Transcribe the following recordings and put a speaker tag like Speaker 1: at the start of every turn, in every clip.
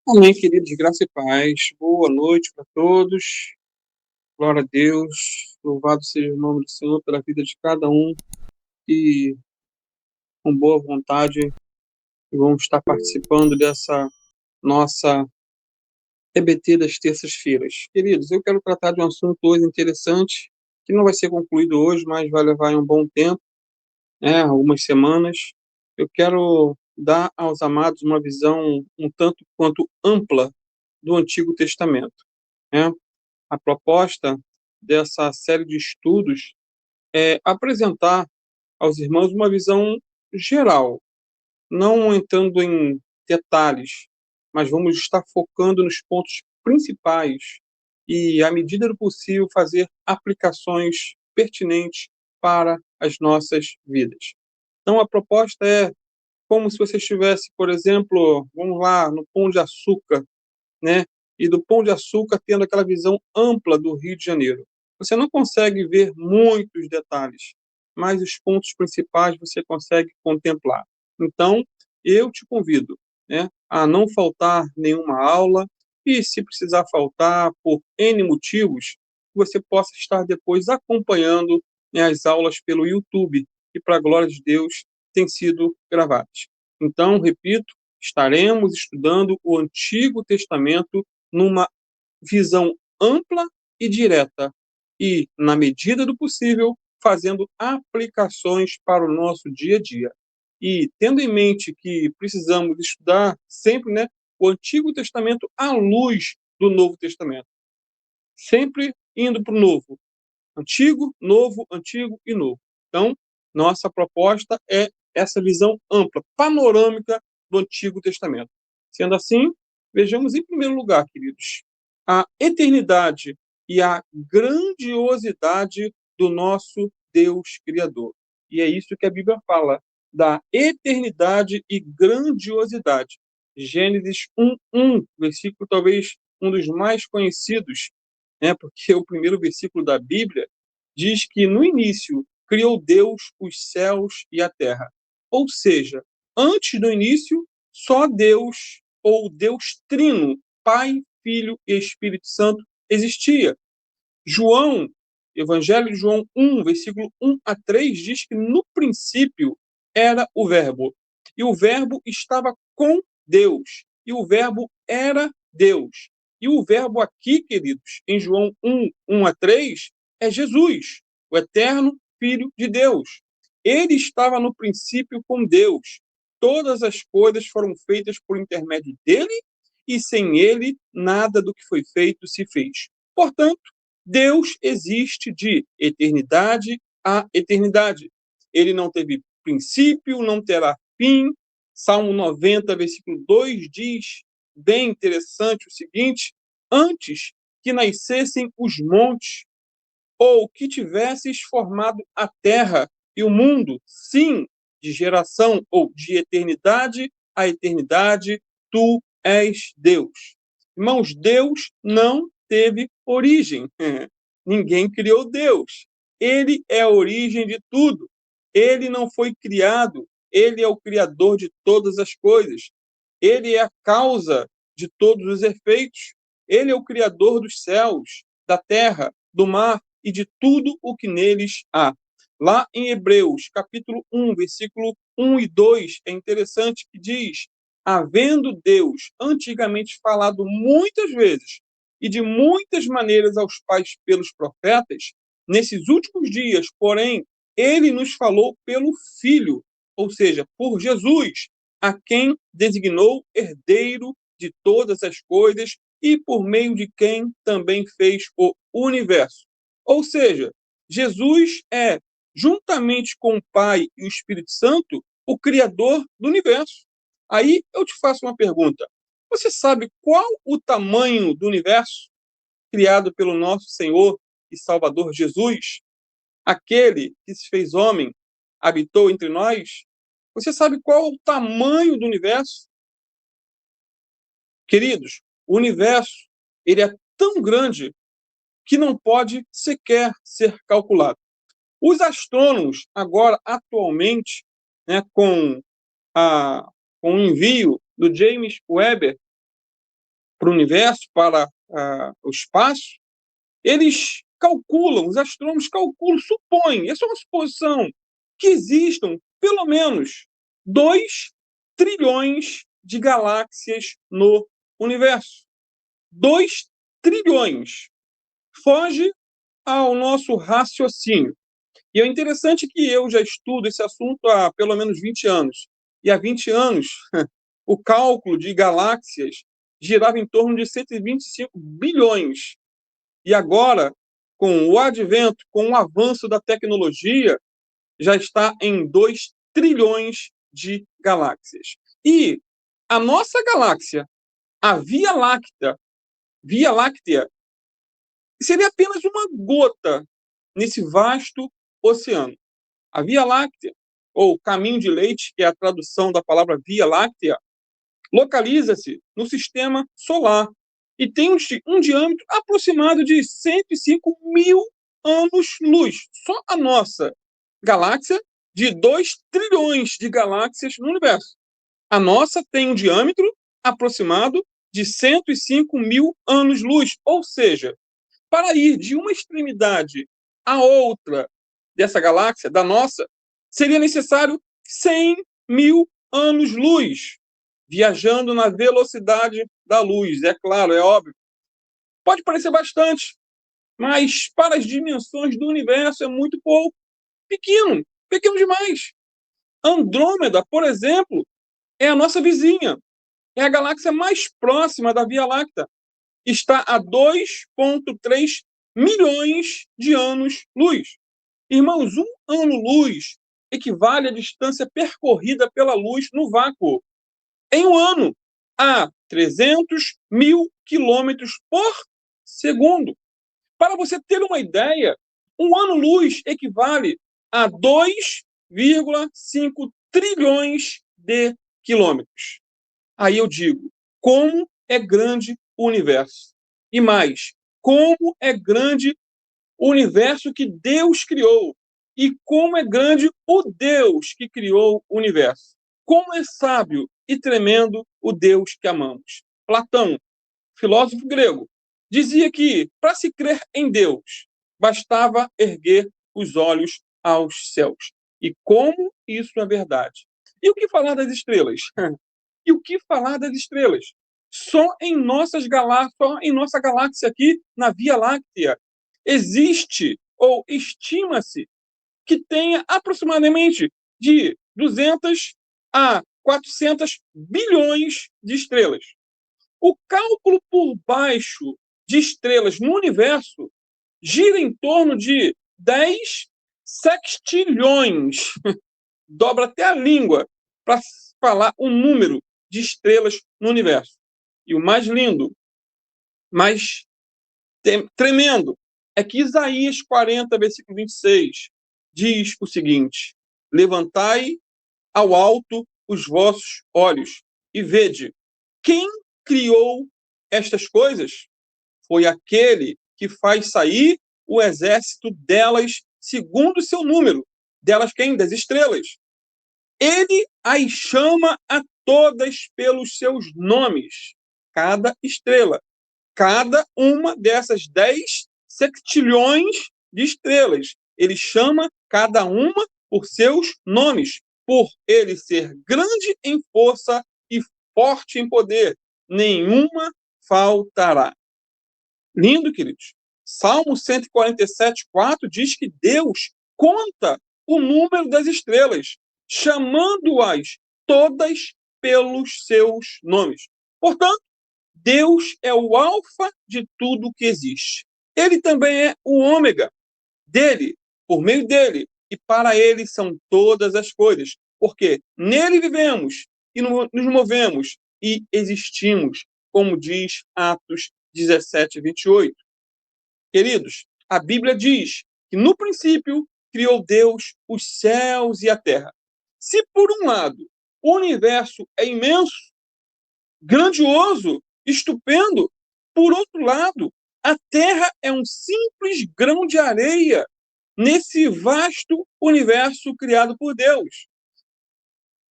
Speaker 1: Amém, queridos, graça e paz. Boa noite para todos. Glória a Deus. Louvado seja o nome do Senhor pela vida de cada um e com boa vontade vamos estar participando dessa nossa EBT das terças-feiras. Queridos, eu quero tratar de um assunto hoje interessante que não vai ser concluído hoje, mas vai levar um bom tempo, algumas semanas. Eu quero dar aos amados uma visão um tanto quanto ampla do Antigo Testamento, né? A proposta dessa série de estudos é apresentar aos irmãos uma visão geral, não entrando em detalhes, mas vamos estar focando nos pontos principais e, à medida do possível, fazer aplicações pertinentes para as nossas vidas. Então, a proposta é como se você estivesse, por exemplo, vamos lá, no Pão de Açúcar, né? E do Pão de Açúcar tendo aquela visão ampla do Rio de Janeiro. Você não consegue ver muitos detalhes, mas os pontos principais você consegue contemplar. Então, eu te convido, né, a não faltar nenhuma aula e, se precisar faltar por N motivos, você possa estar depois acompanhando, né, as aulas pelo YouTube, que, para a glória de Deus, têm sido gravadas. Então, repito, estaremos estudando o Antigo Testamento numa visão ampla e direta e, na medida do possível, fazendo aplicações para o nosso dia a dia. E tendo em mente que precisamos estudar sempre, né, o Antigo Testamento à luz do Novo Testamento. Sempre indo para o Novo. Antigo e novo. Então, nossa proposta é essa visão ampla, panorâmica do Antigo Testamento. Sendo assim, vejamos em primeiro lugar, queridos, a eternidade e a grandiosidade do nosso Deus Criador. E é isso que a Bíblia fala, da eternidade e grandiosidade. Gênesis 1:1, versículo talvez um dos mais conhecidos, né? Porque o primeiro versículo da Bíblia diz que no início criou Deus os céus e a terra. Ou seja, antes do início, só Deus, ou Deus Trino, Pai, Filho e Espírito Santo, existia. João, Evangelho de João 1, versículo 1 a 3, diz que no princípio era o Verbo, e o Verbo estava com Deus, e o Verbo era Deus. E o Verbo aqui, queridos, em João 1, 1 a 3, é Jesus, o eterno Filho de Deus. Ele estava no princípio com Deus. Todas as coisas foram feitas por intermédio dele, e sem ele, nada do que foi feito se fez. Portanto, Deus existe de eternidade a eternidade. Ele não teve princípio, não terá fim. Salmo 90, versículo 2 diz, bem interessante, o seguinte: antes que nascessem os montes, ou que tivesses formado a terra e o mundo, sim, de geração ou de eternidade a eternidade, tu és Deus. Irmãos, Deus não teve origem. Ninguém criou Deus. Ele é a origem de tudo. Ele não foi criado. Ele é o criador de todas as coisas. Ele é a causa de todos os efeitos. Ele é o criador dos céus, da terra, do mar e de tudo o que neles há. Lá em Hebreus, capítulo 1, versículo 1 e 2, é interessante que diz: havendo Deus antigamente falado muitas vezes e de muitas maneiras aos pais pelos profetas, nesses últimos dias, porém, ele nos falou pelo Filho, ou seja, por Jesus, a quem designou herdeiro de todas as coisas e por meio de quem também fez o universo. Ou seja, Jesus é, juntamente com o Pai e o Espírito Santo, o Criador do universo. Aí eu te faço uma pergunta. Você sabe qual o tamanho do universo criado pelo nosso Senhor e Salvador Jesus? Aquele que se fez homem, habitou entre nós? Você sabe qual o tamanho do universo? Queridos, o universo ele é tão grande que não pode sequer ser calculado. Os astrônomos, agora, atualmente, né, com o envio do James Webb, para o universo, para o espaço, eles calculam, os astrônomos calculam, supõem, essa é uma suposição, que existam pelo menos 2 trilhões de galáxias no universo. 2 trilhões. Foge ao nosso raciocínio. E é interessante que eu já estudo esse assunto há pelo menos 20 anos. E há 20 anos, o cálculo de galáxias girava em torno de 125 bilhões. E agora, com o advento, com o avanço da tecnologia, já está em 2 trilhões de galáxias. E a nossa galáxia, a Via Láctea, seria apenas uma gota nesse vasto oceano. A Via Láctea, ou caminho de leite, que é a tradução da palavra Via Láctea, localiza-se no sistema solar e tem um diâmetro aproximado de 105 mil anos-luz. Só a nossa galáxia, de 2 trilhões de galáxias no universo. A nossa tem um diâmetro aproximado de 105 mil anos-luz. Ou seja, para ir de uma extremidade à outra dessa galáxia, da nossa, seria necessário 100 mil anos-luz, viajando na velocidade da luz. É claro, é óbvio. Pode parecer bastante, mas para as dimensões do universo é muito pouco. Pequeno, pequeno demais. Andrômeda, por exemplo, é a nossa vizinha. É a galáxia mais próxima da Via Láctea. Está a 2,3 milhões de anos-luz. Irmãos, um ano-luz equivale à distância percorrida pela luz no vácuo. Em um ano, a 300 mil quilômetros por segundo. Para você ter uma ideia, um ano-luz equivale a 2,5 trilhões de quilômetros. Aí eu digo, como é grande o universo? E mais, como é grande o universo que Deus criou? E como é grande o Deus que criou o universo? Como é sábio e tremendo o Deus que amamos? Platão, filósofo grego, dizia que, para se crer em Deus, bastava erguer os olhos aos céus. E como isso é verdade? E o que falar das estrelas? E o que falar das estrelas? Só em nossa galáxia aqui, na Via Láctea, existe ou estima-se que tenha aproximadamente de 200 a 400 bilhões de estrelas. O cálculo por baixo de estrelas no universo gira em torno de 10 sextilhões. Dobra até a língua para falar o número de estrelas no universo. E o mais lindo, mais tremendo, é que Isaías 40, versículo 26, diz o seguinte: levantai ao alto os vossos olhos e vede, quem criou estas coisas? Foi aquele que faz sair o exército delas segundo o seu número. Delas quem? Das estrelas. Ele as chama a todas pelos seus nomes. Cada estrela. Cada uma dessas 10 sextilhões de estrelas. Ele chama cada uma por seus nomes. Por ele ser grande em força e forte em poder. Nenhuma faltará. Lindo, queridos. Salmo 147:4 diz que Deus conta o número das estrelas, chamando-as todas pelos seus nomes. Portanto, Deus é o alfa de tudo que existe. Ele também é o ômega. Dele, por meio dele e para ele são todas as coisas. Porque nele vivemos e nos movemos e existimos, como diz Atos 17:28. Queridos, a Bíblia diz que no princípio criou Deus os céus e a terra. Se por um lado o universo é imenso, grandioso, estupendo, por outro lado, a terra é um simples grão de areia nesse vasto universo criado por Deus.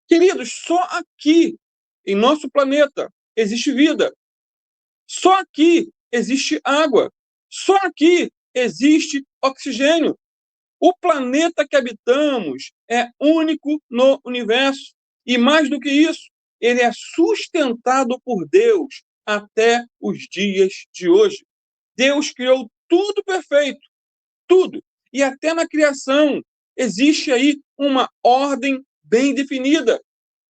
Speaker 1: Queridos, só aqui, em nosso planeta, existe vida. Só aqui existe água. Só aqui existe oxigênio. O planeta que habitamos é único no universo. E mais do que isso, ele é sustentado por Deus até os dias de hoje. Deus criou tudo perfeito, tudo. E até na criação existe aí uma ordem bem definida.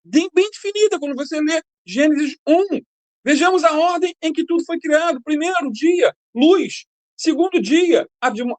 Speaker 1: Bem definida, quando você lê Gênesis 1. Vejamos a ordem em que tudo foi criado. Primeiro dia, luz. Segundo dia,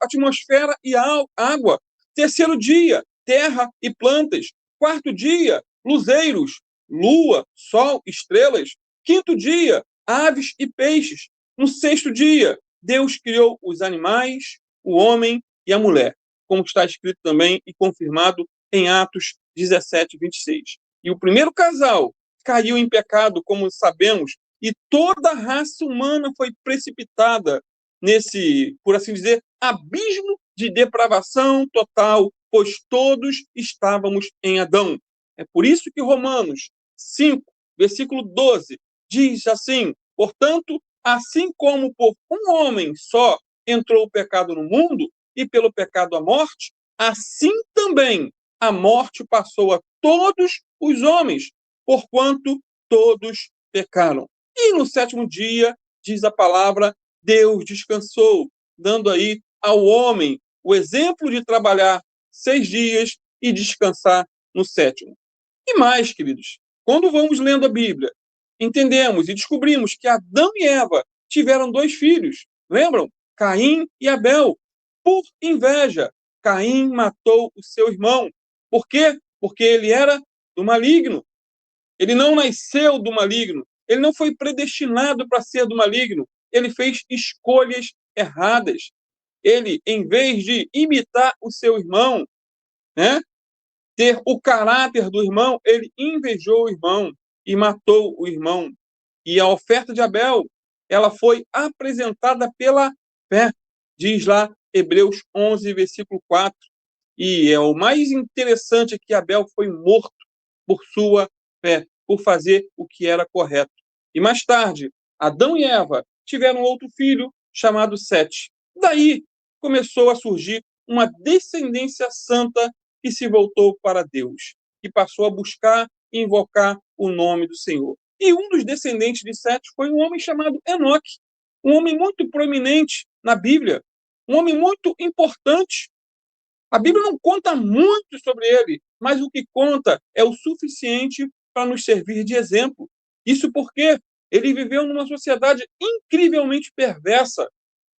Speaker 1: atmosfera e água. Terceiro dia, terra e plantas. Quarto dia, luzeiros, lua, sol, estrelas. Quinto dia, aves e peixes. No sexto dia, Deus criou os animais, o homem e a mulher, como está escrito também e confirmado em Atos 17, 26. E o primeiro casal caiu em pecado, como sabemos, e toda a raça humana foi precipitada nesse, por assim dizer, abismo de depravação total, pois todos estávamos em Adão. É por isso que Romanos 5, versículo 12, diz assim: portanto, assim como por um homem só entrou o pecado no mundo, e pelo pecado a morte, assim também a morte passou a todos os homens, porquanto todos pecaram. E no sétimo dia, diz a palavra, Deus descansou, dando aí ao homem o exemplo de trabalhar 6 dias e descansar no sétimo. E mais, queridos, quando vamos lendo a Bíblia, entendemos e descobrimos que Adão e Eva tiveram 2 filhos, lembram? Caim e Abel. Por inveja, Caim matou o seu irmão. Por quê? Porque ele era do maligno. Ele não nasceu do maligno. Ele não foi predestinado para ser do maligno. Ele fez escolhas erradas. Ele, em vez de imitar o seu irmão, né, ter o caráter do irmão, ele invejou o irmão e matou o irmão. E a oferta de Abel, ela foi apresentada pela fé, diz lá Hebreus 11, versículo 4. E é o mais interessante é que Abel foi morto por sua fé, por fazer o que era correto. E mais tarde, Adão e Eva tiveram outro filho chamado Sete. Daí começou a surgir uma descendência santa que se voltou para Deus, que passou a buscar e invocar o nome do Senhor. E um dos descendentes de Sete foi um homem chamado Enoque, um homem muito proeminente na Bíblia, um homem muito importante. A Bíblia não conta muito sobre ele, mas o que conta é o suficiente para nos servir de exemplo. Isso porque ele viveu numa sociedade incrivelmente perversa,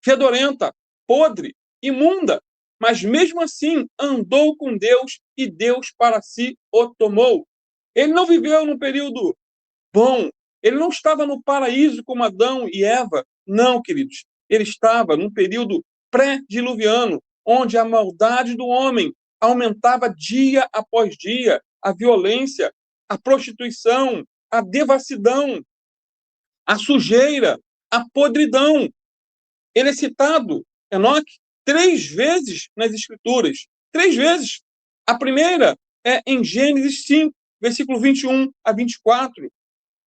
Speaker 1: fedorenta, podre, imunda, mas mesmo assim andou com Deus e Deus para si o tomou. Ele não viveu num período bom, ele não estava no paraíso como Adão e Eva. Não, queridos. Ele estava num período pré-diluviano, onde a maldade do homem aumentava dia após dia, a violência, a prostituição, a devassidão, a sujeira, a podridão. Ele é citado, Enoque, 3 vezes nas Escrituras. 3 vezes. A primeira é em Gênesis 5, versículo 21 a 24,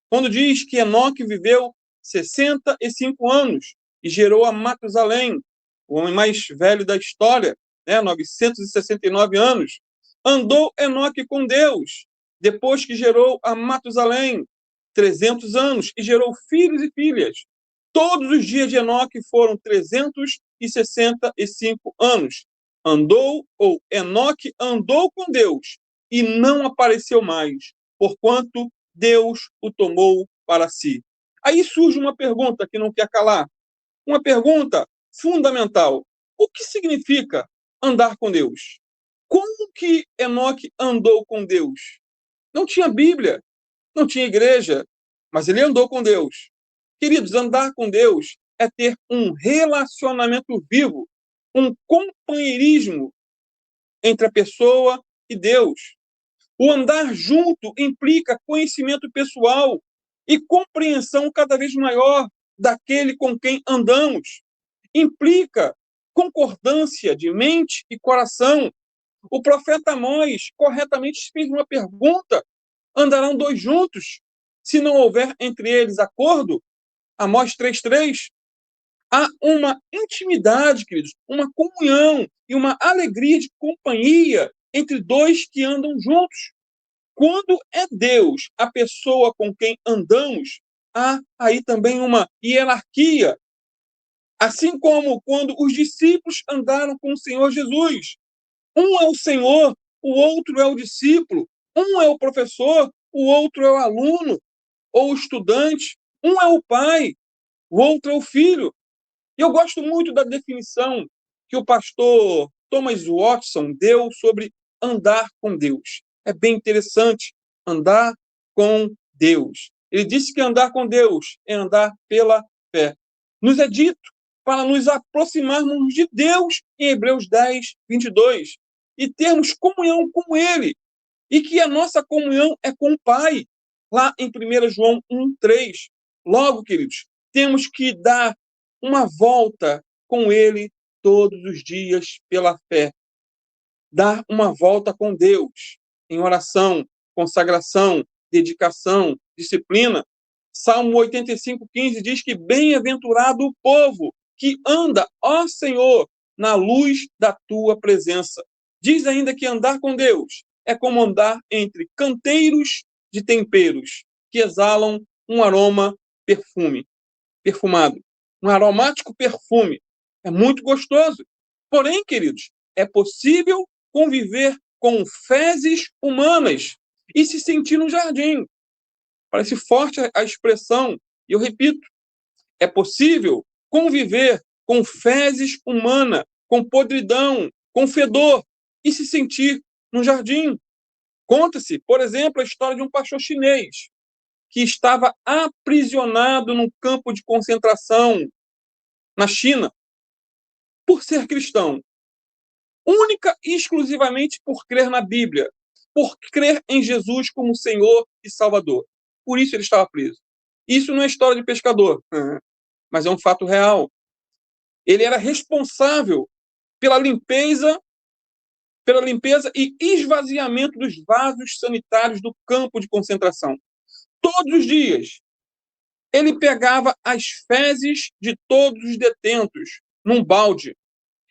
Speaker 1: quando diz que Enoque viveu 65 anos e gerou a Matusalém, o homem mais velho da história, 969 anos. Andou Enoque com Deus, depois que gerou a Matusalém, 300 anos, e gerou filhos e filhas. Todos os dias de Enoque foram 365 anos. Enoque andou com Deus e não apareceu mais, porquanto Deus o tomou para si. Aí surge uma pergunta que não quer calar. Uma pergunta fundamental. O que significa andar com Deus? Como que Enoque andou com Deus? Não tinha Bíblia, não tinha igreja, mas ele andou com Deus. Queridos, andar com Deus é ter um relacionamento vivo, um companheirismo entre a pessoa e Deus. O andar junto implica conhecimento pessoal e compreensão cada vez maior daquele com quem andamos. Implica concordância de mente e coração. O profeta Amós corretamente fez uma pergunta: andarão 2 juntos? Se não houver entre eles acordo? Amós 3:3, há uma intimidade, queridos, uma comunhão e uma alegria de companhia entre dois que andam juntos. Quando é Deus a pessoa com quem andamos, há aí também uma hierarquia. Assim como quando os discípulos andaram com o Senhor Jesus. Um é o Senhor, o outro é o discípulo. Um é o professor, o outro é o aluno ou o estudante. Um é o pai, o outro é o filho. E eu gosto muito da definição que o pastor Thomas Watson deu sobre andar com Deus. É bem interessante andar com Deus. Ele disse que andar com Deus é andar pela fé. Nos é dito para nos aproximarmos de Deus em Hebreus 10:22 e termos comunhão com Ele. E que a nossa comunhão é com o Pai, lá em 1 João 1:3. Logo, queridos, temos que dar uma volta com Ele todos os dias pela fé. Dar uma volta com Deus em oração, consagração, dedicação, disciplina. Salmo 85:15 diz que bem-aventurado o povo que anda, ó Senhor, na luz da tua presença. Diz ainda que andar com Deus é como andar entre canteiros de temperos que exalam um aroma perfumado, um aromático perfume. É muito gostoso. Porém, queridos, é possível conviver com fezes humanas e se sentir no jardim. Parece forte a expressão, e eu repito, é possível conviver com fezes humanas, com podridão, com fedor, e se sentir no jardim. Conta-se, por exemplo, a história de um pastor chinês que estava aprisionado num campo de concentração na China por ser cristão, única e exclusivamente por crer na Bíblia, por crer em Jesus como Senhor e Salvador. Por isso ele estava preso. Isso não é história de pescador, mas é um fato real. Ele era responsável pela limpeza e esvaziamento dos vasos sanitários do campo de concentração. Todos os dias, ele pegava as fezes de todos os detentos num balde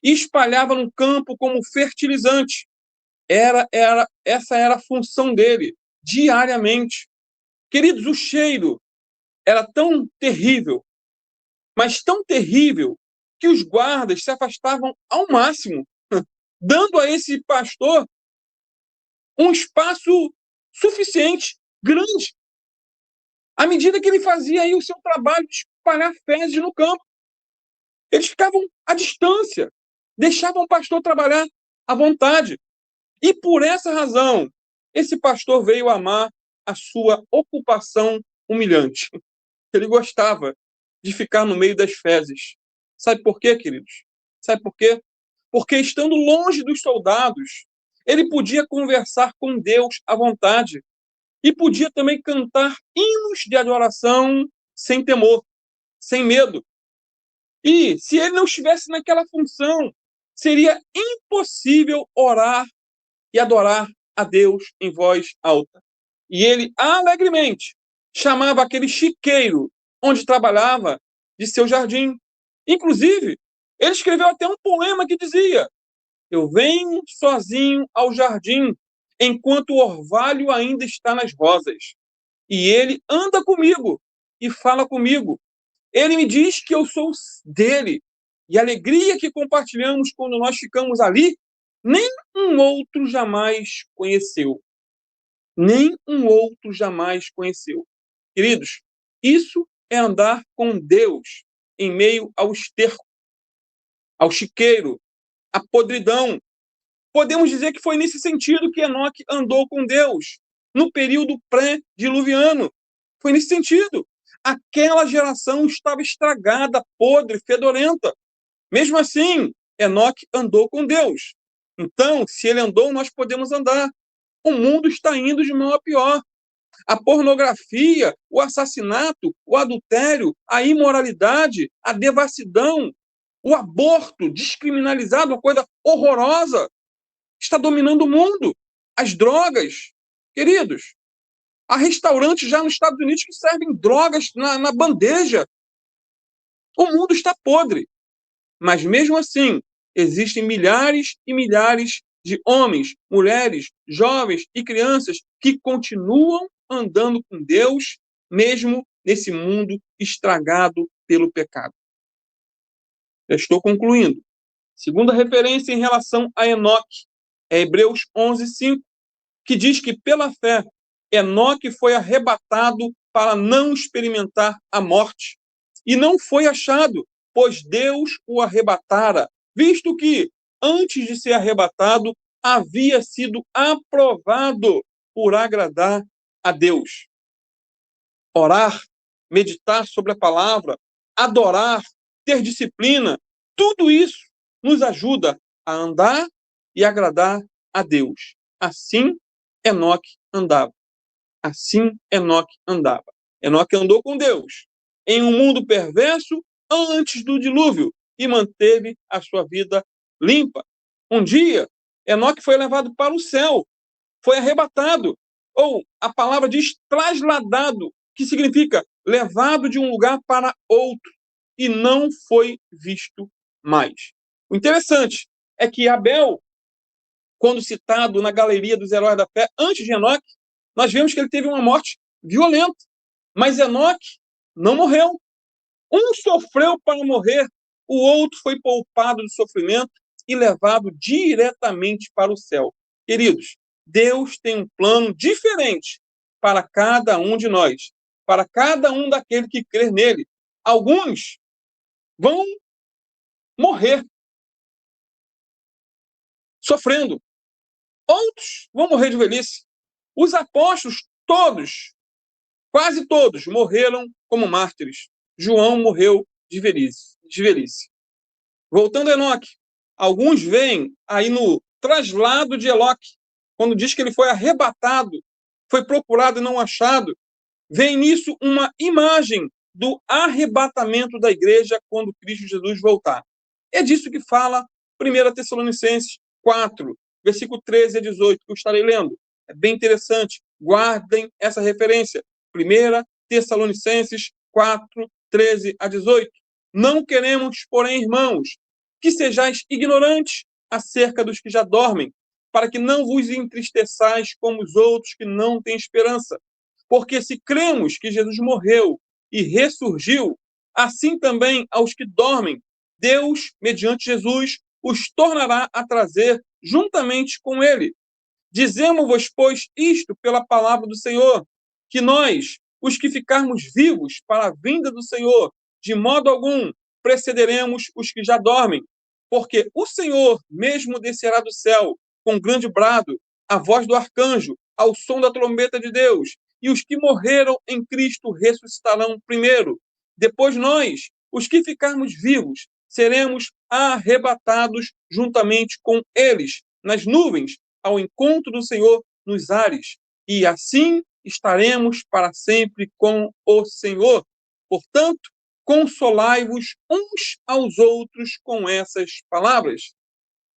Speaker 1: e espalhava no campo como fertilizante. Essa era a função dele, diariamente. Queridos, o cheiro era tão terrível, mas tão terrível, que os guardas se afastavam ao máximo, dando a esse pastor um espaço suficiente, grande, à medida que ele fazia aí o seu trabalho de espalhar fezes no campo. Eles ficavam à distância, deixavam o pastor trabalhar à vontade. E por essa razão, esse pastor veio amar a sua ocupação humilhante. Ele gostava de ficar no meio das fezes. Sabe por quê, queridos? Sabe por quê? Porque estando longe dos soldados, ele podia conversar com Deus à vontade e podia também cantar hinos de adoração sem temor, sem medo. E se ele não estivesse naquela função, seria impossível orar e adorar a Deus em voz alta. E ele alegremente chamava aquele chiqueiro onde trabalhava de seu jardim. Inclusive, ele escreveu até um poema que dizia: eu venho sozinho ao jardim, enquanto o orvalho ainda está nas rosas. E ele anda comigo e fala comigo. Ele me diz que eu sou dele. E a alegria que compartilhamos quando nós ficamos ali, nem um outro jamais conheceu. Nem um outro jamais conheceu. Queridos, isso é andar com Deus em meio ao esterco, ao chiqueiro, à podridão. Podemos dizer que foi nesse sentido que Enoque andou com Deus, no período pré-diluviano. Foi nesse sentido. Aquela geração estava estragada, podre, fedorenta. Mesmo assim, Enoque andou com Deus. Então, se ele andou, nós podemos andar. O mundo está indo de mal a pior. A pornografia, o assassinato, o adultério, a imoralidade, a devassidão, o aborto descriminalizado, uma coisa horrorosa, está dominando o mundo. As drogas. Queridos, há restaurantes já nos Estados Unidos que servem drogas na bandeja. O mundo está podre, mas mesmo assim, existem milhares e milhares de homens, mulheres, jovens e crianças que continuam andando com Deus, mesmo nesse mundo estragado pelo pecado. Já estou concluindo. Segunda referência em relação a Enoque é Hebreus 11:5, que diz que pela fé Enoque foi arrebatado para não experimentar a morte. E não foi achado, pois Deus o arrebatara, visto que, antes de ser arrebatado, havia sido aprovado por agradar a Deus. Orar, meditar sobre a palavra, adorar, ter disciplina, tudo isso nos ajuda a andar e agradar a Deus. Assim, Enoque andava. Assim, Enoque andava. Enoque andou com Deus em um mundo perverso antes do dilúvio e manteve a sua vida limpa. Um dia, Enoque foi levado para o céu, foi arrebatado, ou a palavra diz trasladado, que significa levado de um lugar para outro, e não foi visto mais. O interessante é que Abel, quando citado na galeria dos heróis da fé, antes de Enoque, nós vemos que ele teve uma morte violenta. Mas Enoque não morreu. Um sofreu para morrer, o outro foi poupado do sofrimento e levado diretamente para o céu. Queridos, Deus tem um plano diferente para cada um de nós, para cada um daquele que crer nele. Alguns vão morrer sofrendo, outros vão morrer de velhice. Os apóstolos, todos, quase todos, morreram como mártires. João morreu de velhice. Voltando a Enoque, alguns veem aí no traslado de Enoque, quando diz que ele foi arrebatado, foi procurado e não achado, vem nisso uma imagem do arrebatamento da igreja quando Cristo Jesus voltar. É disso que fala 1 Tessalonicenses 4, versículo 13 a 18, que eu estarei lendo. É bem interessante, guardem essa referência. 1 Tessalonicenses 4, 13 a 18. Não queremos, porém, irmãos, que sejais ignorantes acerca dos que já dormem, para que não vos entristeçais como os outros que não têm esperança. Porque se cremos que Jesus morreu e ressurgiu, assim também aos que dormem, Deus, mediante Jesus, os tornará a trazer juntamente com ele. Dizemos-vos, pois, isto pela palavra do Senhor, que nós, os que ficarmos vivos para a vinda do Senhor, de modo algum precederemos os que já dormem. Porque o Senhor mesmo descerá do céu com grande brado, a voz do arcanjo, ao som da trombeta de Deus, e os que morreram em Cristo ressuscitarão primeiro. Depois nós, os que ficarmos vivos, seremos arrebatados juntamente com eles nas nuvens ao encontro do Senhor nos ares, e assim estaremos para sempre com o Senhor. Portanto, consolai-vos uns aos outros com essas palavras.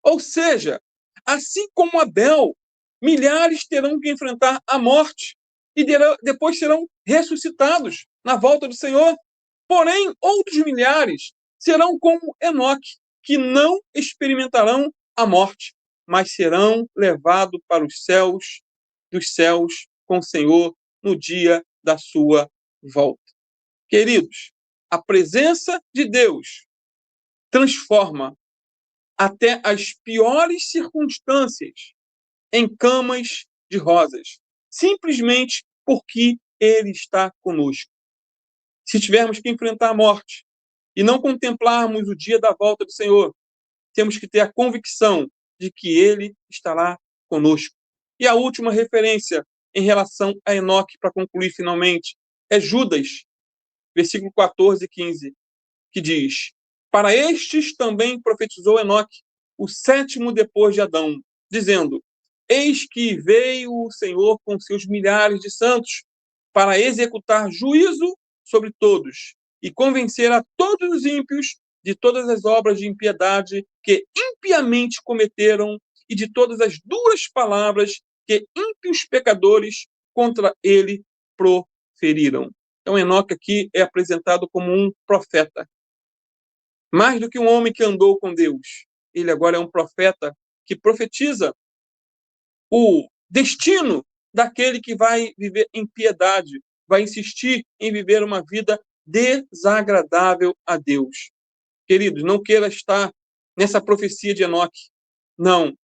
Speaker 1: Ou seja, assim como Abel, milhares terão que enfrentar a morte e depois serão ressuscitados na volta do Senhor. Porém, outros milhares serão como Enoque, que não experimentarão a morte, mas serão levados para os céus dos céus com o Senhor no dia da sua volta. Queridos, a presença de Deus transforma até as piores circunstâncias em camas de rosas, simplesmente porque Ele está conosco. Se tivermos que enfrentar a morte e não contemplarmos o dia da volta do Senhor, temos que ter a convicção de que Ele estará conosco. E a última referência em relação a Enoque, para concluir finalmente, é Judas, versículo 14 e 15, que diz: para estes também profetizou Enoque, o sétimo depois de Adão, dizendo: eis que veio o Senhor com seus milhares de santos para executar juízo sobre todos e convencer a todos os ímpios de todas as obras de impiedade que impiamente cometeram e de todas as duras palavras que ímpios pecadores contra ele proferiram. Então, Enoque aqui é apresentado como um profeta. Mais do que um homem que andou com Deus, ele agora é um profeta que profetiza o destino daquele que vai viver em piedade, vai insistir em viver uma vida desagradável a Deus. Queridos, não queira estar nessa profecia de Enoque. Não.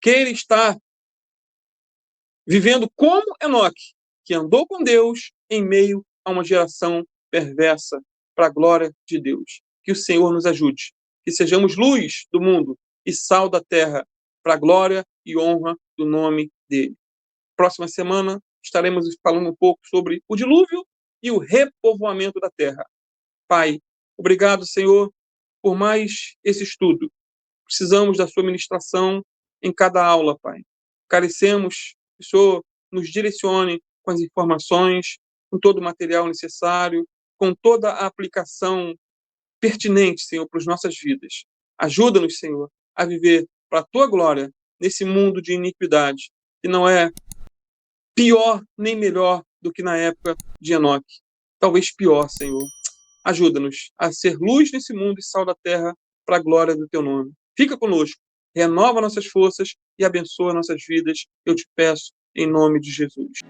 Speaker 1: Queira estar vivendo como Enoque, que andou com Deus em meio a uma geração perversa, para a glória de Deus. Que o Senhor nos ajude, que sejamos luz do mundo e sal da terra, para a glória e honra do nome dele. Próxima semana estaremos falando um pouco sobre o dilúvio e o repovoamento da terra. Pai, obrigado, Senhor, por mais esse estudo. Precisamos da sua ministração em cada aula, Pai. Carecemos que o Senhor nos direcione com as informações, com todo o material necessário, com toda a aplicação pertinente, Senhor, para as nossas vidas. Ajuda-nos, Senhor, a viver para a tua glória nesse mundo de iniquidade, que não é pior nem melhor do que na época de Enoque. Talvez pior, Senhor. Ajuda-nos a ser luz nesse mundo e sal da terra para a glória do teu nome. Fica conosco, renova nossas forças e abençoa nossas vidas. Eu te peço em nome de Jesus.